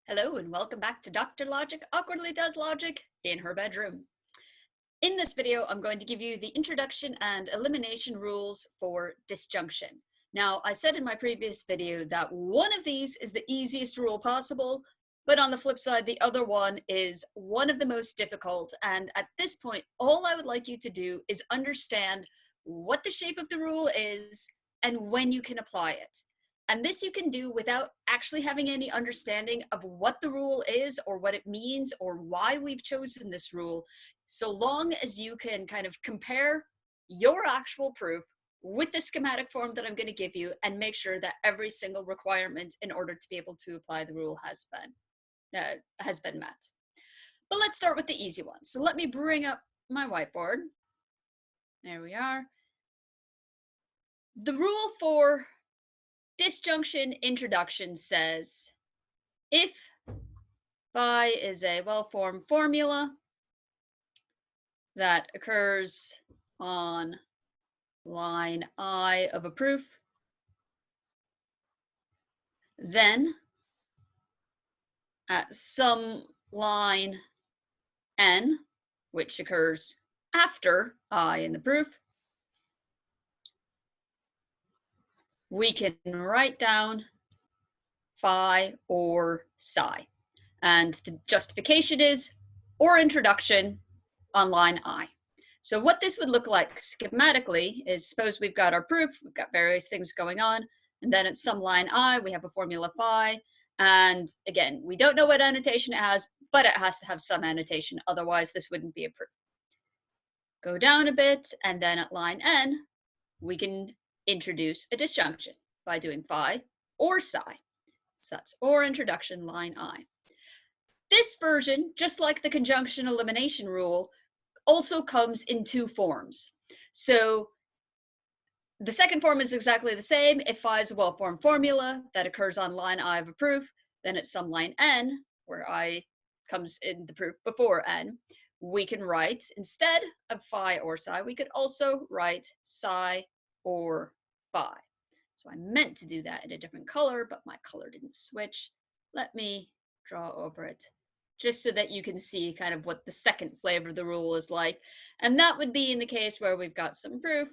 Hello and welcome back to Dr. Logic Awkwardly Does Logic in her bedroom. In this video, I'm going to give you the introduction and elimination rules for disjunction. Now, I said in my previous video that one of these is the easiest rule possible, but on the flip side, the other one is one of the most difficult. And at this point, all I would like you to do is understand what the shape of the rule is and when you can apply it. And this you can do without actually having any understanding of what the rule is or what it means or why we've chosen this rule, so long as you can kind of compare your actual proof with the schematic form that I'm going to give you and make sure that every single requirement in order to be able to apply the rule has been met. But let's start with the easy one. So let me bring up my whiteboard. There we are. The rule for disjunction introduction says, if phi is a well-formed formula that occurs on line I of a proof, then at some line n, which occurs after I in the proof, we can write down phi or psi. And the justification is, or introduction on line I. So what this would look like schematically is, suppose we've got our proof, we've got various things going on, and then at some line I, we have a formula phi. And again, we don't know what annotation it has, but it has to have some annotation. Otherwise, this wouldn't be a proof. Go down a bit, and then at line n, we can introduce a disjunction by doing phi or psi. So that's or introduction line I. This version, just like the conjunction elimination rule, also comes in two forms. So the second form is exactly the same. If phi is a well-formed formula that occurs on line I of a proof, then at some line n, where I comes in the proof before n, we can write, instead of phi or psi, we could also write psi or phi. So I meant to do that in a different color, but my color didn't switch. Let me draw over it, just so that you can see kind of what the second flavor of the rule is like. And that would be in the case where we've got some proof,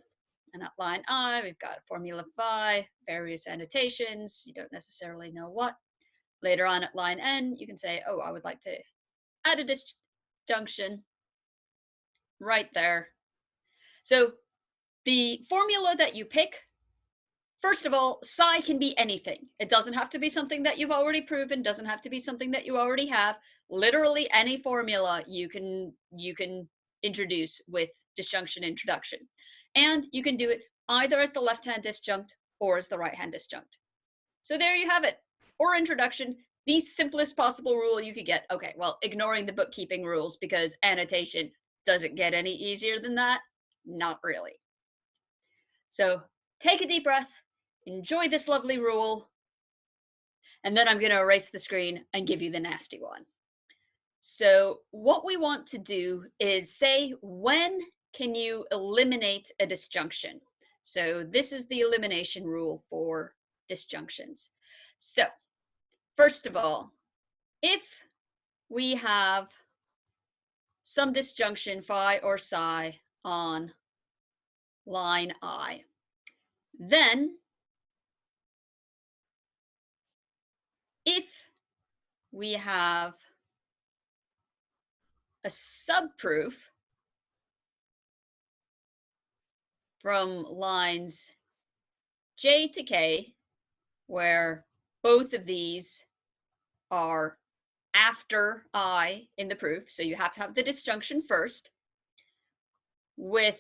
and at line I, we've got formula phi, various annotations, you don't necessarily know what. Later on at line n, you can say, oh, I would like to add a disjunction right there. So the formula that you pick, first of all, psi can be anything. It doesn't have to be something that you've already proven, doesn't have to be something that you already have. Literally any formula you can introduce with disjunction introduction. And you can do it either as the left-hand disjunct or as the right-hand disjunct. So there you have it. Or introduction, the simplest possible rule you could get. Okay, well, ignoring the bookkeeping rules, because annotation doesn't get any easier than that. Not really. So take a deep breath, enjoy this lovely rule, and then I'm going to erase the screen and give you the nasty one. So what we want to do is say, when can you eliminate a disjunction? So this is the elimination rule for disjunctions. So first of all, if we have some disjunction phi or psi on line I, then if we have a subproof from lines j to k, where both of these are after I in the proof, so you have to have the disjunction first, with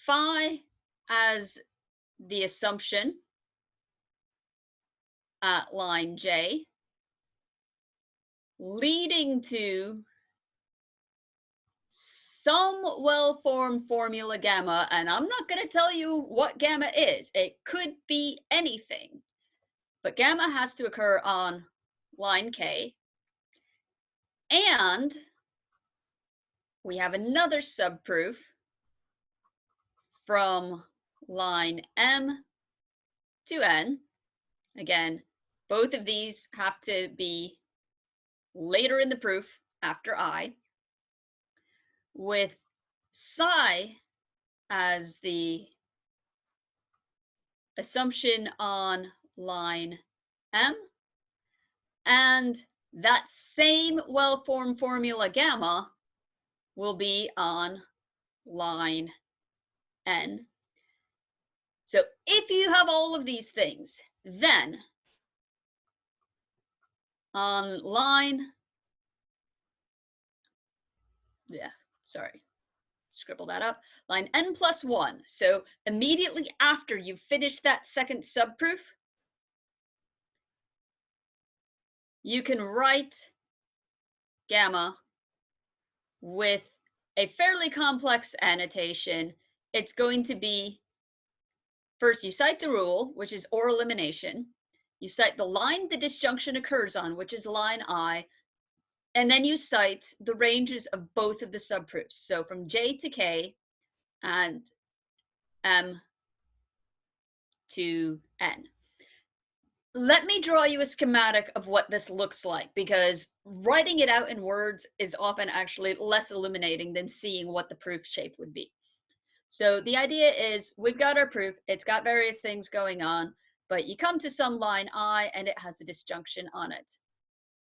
phi as the assumption at line j, leading to some well-formed formula gamma, and I'm not going to tell you what gamma is. It could be anything, but gamma has to occur on line k, and we have another subproof from line m to n, again, Both of these have to be later in the proof after I, with psi as the assumption on line M, and that same well-formed formula gamma will be on line N. So if you have all of these things, then on line, scribble that up, line N plus 1. So immediately after you finish that second subproof, you can write gamma with a fairly complex annotation. It's going to be, first you cite the rule, which is or elimination. You cite the line the disjunction occurs on, which is line I, and then you cite the ranges of both of the subproofs. So from J to K and M to N. Let me draw you a schematic of what this looks like, because writing it out in words is often actually less illuminating than seeing what the proof shape would be. So the idea is we've got our proof, it's got various things going on, but you come to some line I and it has a disjunction on it.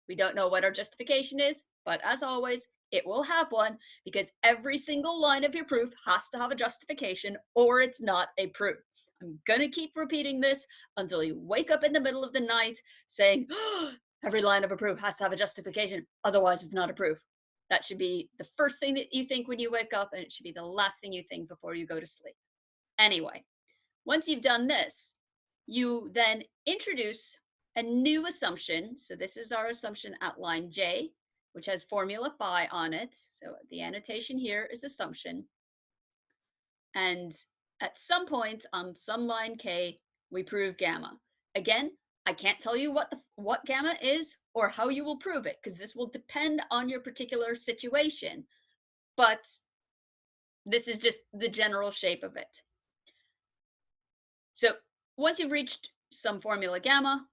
We don't know what our justification is, but as always, it will have one, because every single line of your proof has to have a justification or it's not a proof. I'm going to keep repeating this until you wake up in the middle of the night saying, oh, every line of a proof has to have a justification, otherwise it's not a proof. That should be the first thing that you think when you wake up, and it should be the last thing you think before you go to sleep. Anyway, once you've done this, you then introduce a new assumption. So this is our assumption at line J, which has formula phi on it. So the annotation here is assumption. And at some point on some line K, we prove gamma. Again, I can't tell you what gamma is or how you will prove it, because this will depend on your particular situation. But this is just the general shape of it. So once you've reached some formula gamma,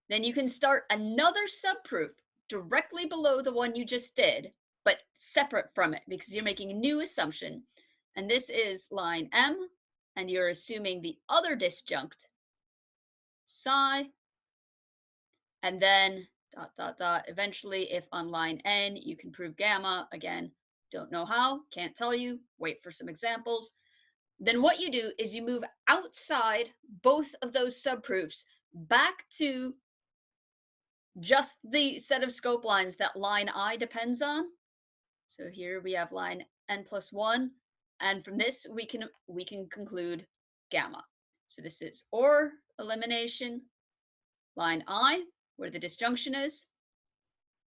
then you can start another subproof directly below the one you just did, but separate from it, because you're making a new assumption. And this is line M, and you're assuming the other disjunct, psi, and then ... Eventually, if on line N you can prove gamma, again, don't know how, can't tell you, wait for some examples. Then what you do is you move outside both of those subproofs back to just the set of scope lines that line I depends on. So here we have line N plus 1, and from this we can conclude gamma. So this is or elimination, line I, where the disjunction is,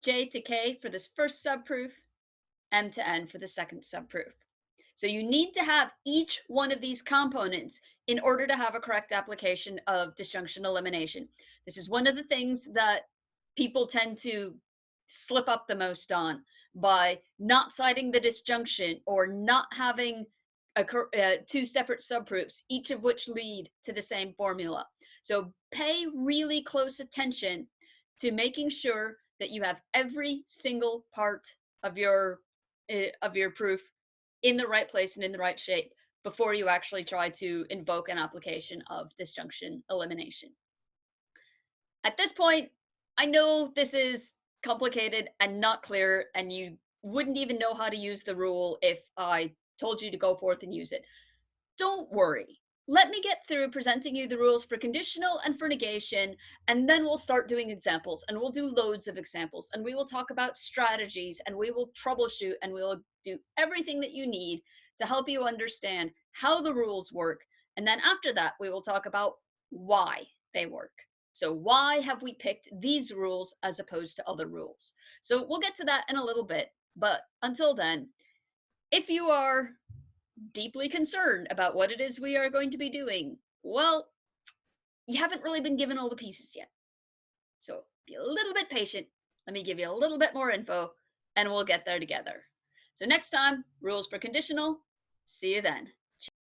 J to K for this first subproof, M to N for the second subproof. So you need to have each one of these components in order to have a correct application of disjunction elimination. This is one of the things that people tend to slip up the most on by not citing the disjunction or not having two separate subproofs, each of which lead to the same formula. So pay really close attention to making sure that you have every single part of your proof in the right place and in the right shape before you actually try to invoke an application of disjunction elimination. At this point, I know this is complicated and not clear, and you wouldn't even know how to use the rule if I told you to go forth and use it. Don't worry. Let me get through presenting you the rules for conditional and for negation, and then we'll start doing examples, and we'll do loads of examples, and we will talk about strategies, and we will troubleshoot, and we'll do everything that you need to help you understand how the rules work. And then after that, we will talk about why they work. So why have we picked these rules as opposed to other rules? So we'll get to that in a little bit, but until then, if you are deeply concerned about what it is we are going to be doing, well, you haven't really been given all the pieces yet. So be a little bit patient. Let me give you a little bit more info, and we'll get there together. So next time, rules for conditional. See you then.